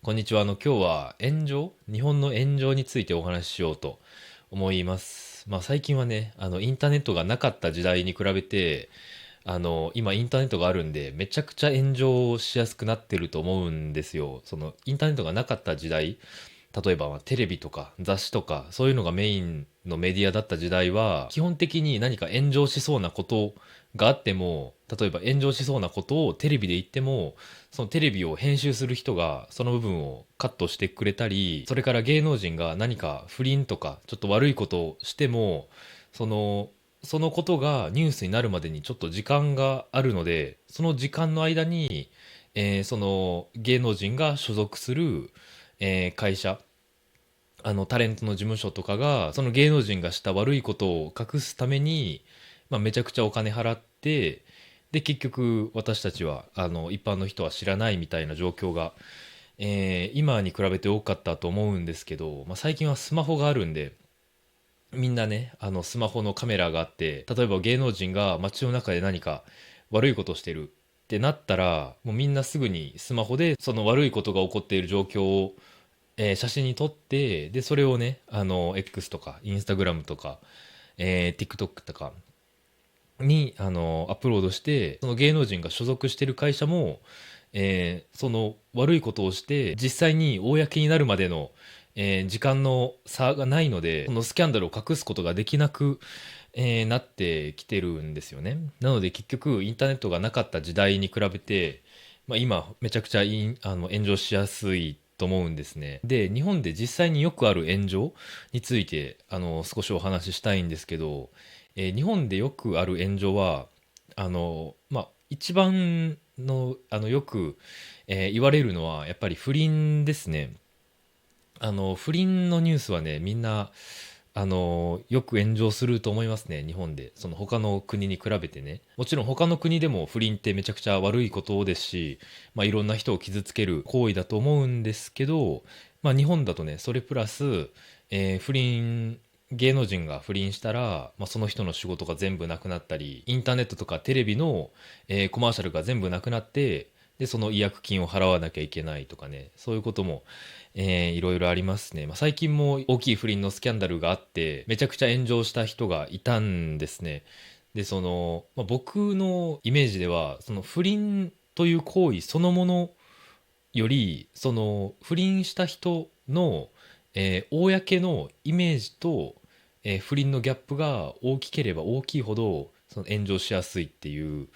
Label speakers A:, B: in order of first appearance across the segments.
A: こんにちは。今日は日本の炎上についてお話ししようと思います。最近はね、インターネットがなかった時代に比べて、今インターネットがあるんで、めちゃくちゃ炎上しやすくなってると思うんですよ。その、インターネットがなかった時代、例えばテレビとか雑誌とか、そういうのがメインのメディアだった時代は、基本的に何か炎上しそうなことがあっても、例えば炎上しそうなことをテレビで言っても、そのテレビを編集する人がその部分をカットしてくれたり、それから芸能人が何か不倫とかちょっと悪いことをしても、その、そのことがニュースになるまでにちょっと時間があるので、その時間の間に、その芸能人が所属する、会社、タレントの事務所とかが、その芸能人がした悪いことを隠すために、めちゃくちゃお金払って、で、結局私たちは、一般の人は知らないみたいな状況が、今に比べて多かったと思うんですけど、最近はスマホがあるんで、みんなね、スマホのカメラがあって、例えば芸能人が街の中で何か悪いことをしてるってなったら、もうみんなすぐにスマホでその悪いことが起こっている状況を写真に撮って、で、それをね、X とか、インスタグラムとか、TikTok とかに、アップロードして、その芸能人が所属してる会社も、その悪いことをして、実際に公になるまでの、時間の差がないので、そのスキャンダルを隠すことができなく、なってきてるんですよね。なので結局、インターネットがなかった時代に比べて、今、めちゃくちゃ炎上しやすいと思うんですね。で、日本で実際によくある炎上について、少しお話ししたいんですけど、日本でよくある炎上は、一番の、よく、言われるのは、やっぱり不倫ですね。不倫のニュースはね、みんな、よく炎上すると思いますね、日本で。その他の国に比べてね。もちろん他の国でも不倫ってめちゃくちゃ悪いことですし、いろんな人を傷つける行為だと思うんですけど、日本だとね、それプラス、不倫、芸能人が不倫したら、その人の仕事が全部なくなったり、インターネットとかテレビの、コマーシャルが全部なくなって、で、その違約金を払わなきゃいけないとかね、そういうこともいろいろありますね。最近も大きい不倫のスキャンダルがあって、めちゃくちゃ炎上した人がいたんですね。で、僕のイメージでは、その不倫という行為そのものより、その不倫した人の、公のイメージと、不倫のギャップが大きければ大きいほど、その炎上しやすいっていう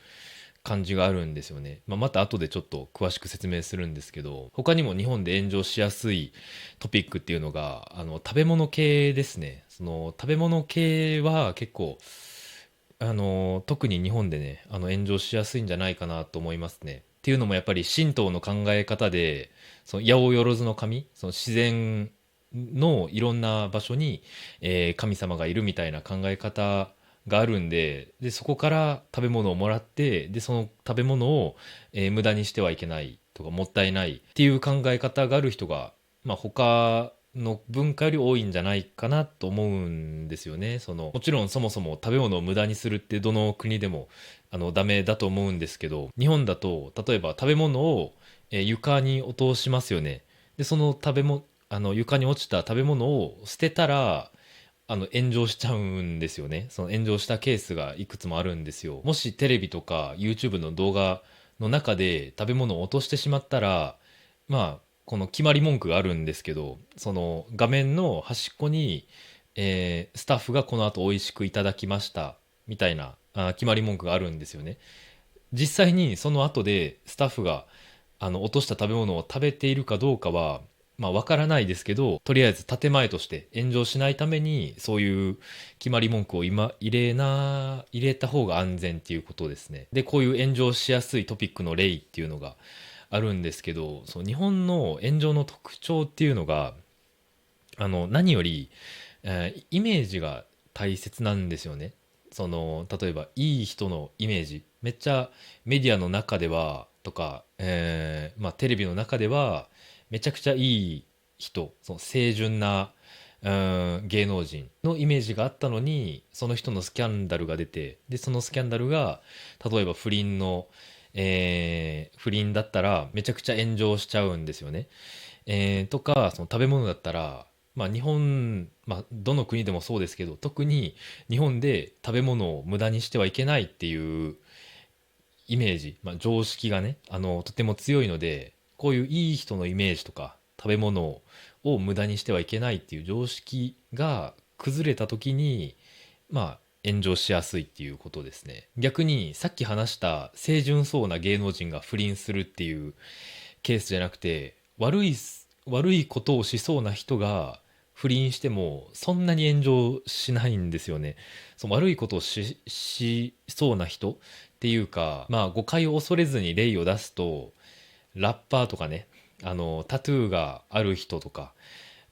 A: 感じがあるんですよね。また後でちょっと詳しく説明するんですけど、他にも日本で炎上しやすいトピックっていうのが、食べ物系ですね。その食べ物系は結構、特に日本でね、炎上しやすいんじゃないかなと思いますね。っていうのもやっぱり神道の考え方で、その八百万の神、その自然のいろんな場所に、神様がいるみたいな考え方があるんで、で、そこから食べ物をもらって、で、その食べ物を、無駄にしてはいけないとか、もったいないっていう考え方がある人が、他の文化より多いんじゃないかなと思うんですよね。もちろんそもそも食べ物を無駄にするってどの国でも、ダメだと思うんですけど、日本だと、例えば食べ物を、床に落としますよね。で、その食べ物、床に落ちた食べ物を捨てたら、炎上しちゃうんですよね。その炎上したケースがいくつもあるんですよ。もしテレビとか YouTube の動画の中で食べ物を落としてしまったら、この決まり文句があるんですけど、その画面の端っこに、スタッフがこの後美味しくいただきました、みたいな決まり文句があるんですよね。実際にその後でスタッフが落とした食べ物を食べているかどうかはわからないですけど、とりあえず建前として炎上しないためにそういう決まり文句を今入れた方が安全っていうことですね。で、こういう炎上しやすいトピックの例っていうのがあるんですけど、その日本の炎上の特徴っていうのが、何より、イメージが大切なんですよね。例えばいい人のイメージめっちゃメディアの中ではとか、テレビの中ではめちゃくちゃいい人、その清純な、芸能人のイメージがあったのに、その人のスキャンダルが出て、でそのスキャンダルが例えば不倫だったらめちゃくちゃ炎上しちゃうんですよね。とかその食べ物だったら、まあ、日本、まあ、どの国でもそうですけど、特に日本で食べ物を無駄にしてはいけないっていうイメージ、まあ、常識がね、とても強いので、こういういい人のイメージとか食べ物を無駄にしてはいけないっていう常識が崩れた時に、まあ炎上しやすいっていうことですね。逆にさっき話した清純そうな芸能人が不倫するっていうケースじゃなくて、悪いことをしそうな人が不倫してもそんなに炎上しないんですよね。その悪いことをしそうな人っていうか、まあ誤解を恐れずに例を出すと、ラッパーとかね、タトゥーがある人とか、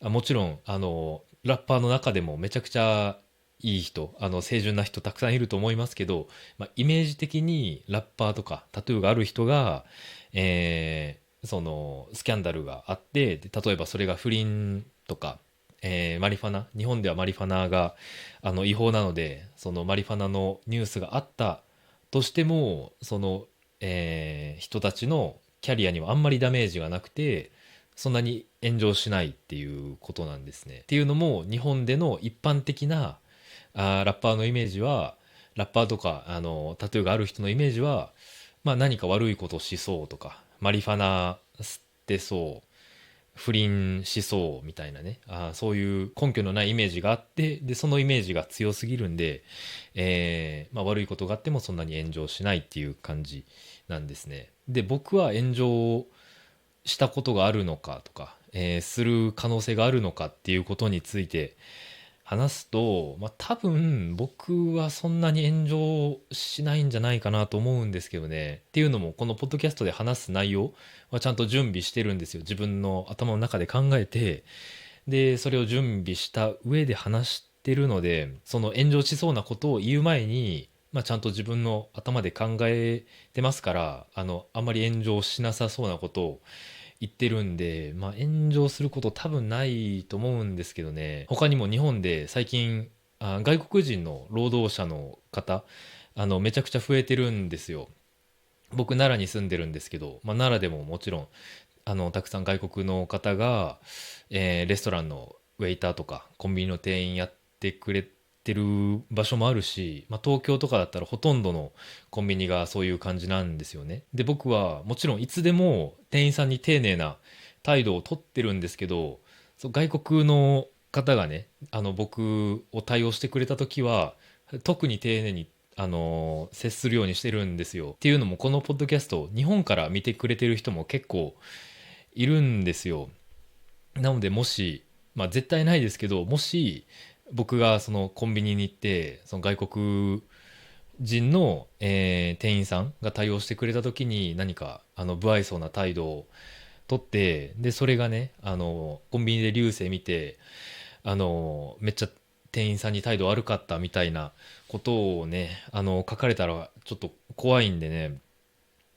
A: もちろん、ラッパーの中でもめちゃくちゃいい人、清純な人たくさんいると思いますけど、まあ、イメージ的にラッパーとかタトゥーがある人が、そのスキャンダルがあって、で例えばそれが不倫とか、マリファナ、日本ではマリファナが違法なので、そのマリファナのニュースがあったとしても、その、人たちのキャリアにはあんまりダメージがなくて、そんなに炎上しないっていうことなんですね。っていうのも、日本での一般的なラッパーのイメージは、ラッパーとかタトゥーがある人のイメージは、まあ、何か悪いことしそうとか、マリファナ吸ってそう、不倫しそうみたいなね、そういう根拠のないイメージがあって、でそのイメージが強すぎるんで、まあ、悪いことがあってもそんなに炎上しないっていう感じなんですね。で、僕は炎上したことがあるのかとか、する可能性があるのかっていうことについて話すと、まあ、多分僕はそんなに炎上しないんじゃないかなと思うんですけどね。っていうのも、このポッドキャストで話す内容はちゃんと準備してるんですよ。自分の頭の中で考えて、で、それを準備した上で話してるので、その炎上しそうなことを言う前に、まあ、ちゃんと自分の頭で考えてますから、あんまり炎上しなさそうなことを言ってるんで、まあ、炎上すること多分ないと思うんですけどね。他にも日本で最近、外国人の労働者の方、めちゃくちゃ増えてるんですよ。僕、奈良に住んでるんですけど、まあ、奈良でももちろん、たくさん外国の方が、レストランのウェイターとか、コンビニの店員やってくれてる場所もあるし、まあ、東京とかだったらほとんどのコンビニがそういう感じなんですよね。で、僕はもちろんいつでも店員さんに丁寧な態度をとってるんですけど、そう外国の方がね、僕を対応してくれた時は、特に丁寧に接するようにしてるんですよ。っていうのも、このポッドキャスト、日本から見てくれてる人も結構いるんですよ。なので、もし、まあ絶対ないですけど、もし僕がそのコンビニに行って、その外国人の、店員さんが対応してくれた時に何か不愛想な態度をとって、でそれがね、コンビニで流星見て、めっちゃ店員さんに態度悪かったみたいなことをね、書かれたらちょっと怖いんでね。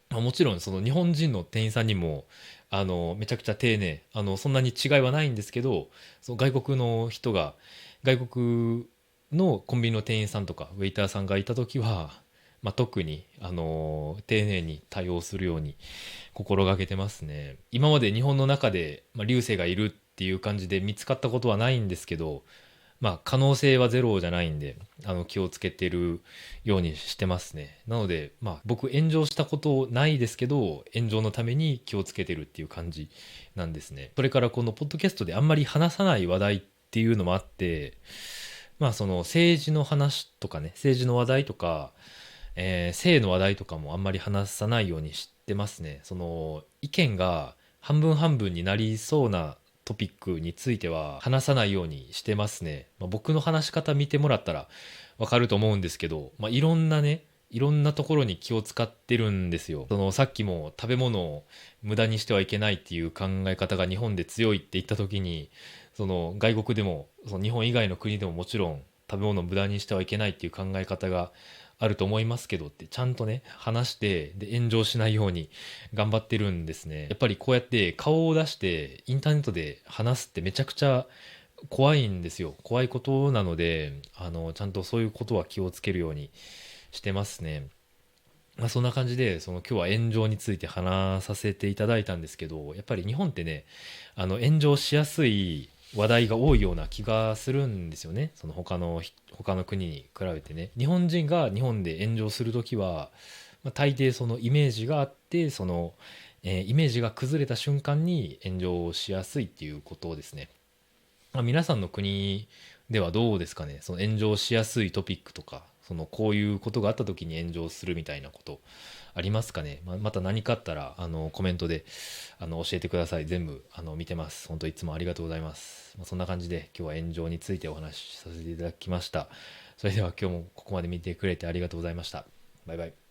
A: もちろんその日本人の店員さんにもめちゃくちゃ丁寧、そんなに違いはないんですけど、その外国の人が、外国のコンビニの店員さんとかウェイターさんがいた時は、まあ、特に丁寧に対応するように心がけてますね。今まで日本の中で、まあ、流星がいるっていう感じで見つかったことはないんですけど、まあ可能性はゼロじゃないんで、気をつけてるようにしてますね。なので、まあ僕炎上したことないですけど、炎上のために気をつけてるっていう感じなんですね。それからこのポッドキャストであんまり話さない話題っていうのもあって、まあその政治の話とかね、政治の話題とか、性の話題とかもあんまり話さないようにしてますね。その意見が半分半分になりそうなトピックについては話さないようにしてますね。まあ、僕の話し方見てもらったらわかると思うんですけど、まあ、いろんなね、いろんなところに気を使ってるんですよ。そのさっきも食べ物を無駄にしてはいけないっていう考え方が日本で強いって言った時に、その外国でも、その日本以外の国でももちろん食べ物を無駄にしてはいけないっていう考え方があると思いますけどってちゃんとね話して、で炎上しないように頑張ってるんですね。やっぱりこうやって顔を出してインターネットで話すってめちゃくちゃ怖いんですよ。怖いことなので、ちゃんとそういうことは気をつけるようにしてますね。そんな感じで今日は炎上について話させていただいたんですけど、やっぱり日本ってね、炎上しやすい話題が多いような気がするんですよね。他の国に比べてね、日本人が日本で炎上するときは、大抵そのイメージがあって、イメージが崩れた瞬間に炎上しやすいっていうことですね。皆さんの国ではどうですかね。その炎上しやすいトピックとか、こういうことがあった時に炎上するみたいなことありますかね。また何かあったらコメントで教えてください。全部見てます。本当いつもありがとうございます。そんな感じで今日は炎上についてお話しさせていただきました。それでは今日もここまで見てくれてありがとうございました。バイバイ。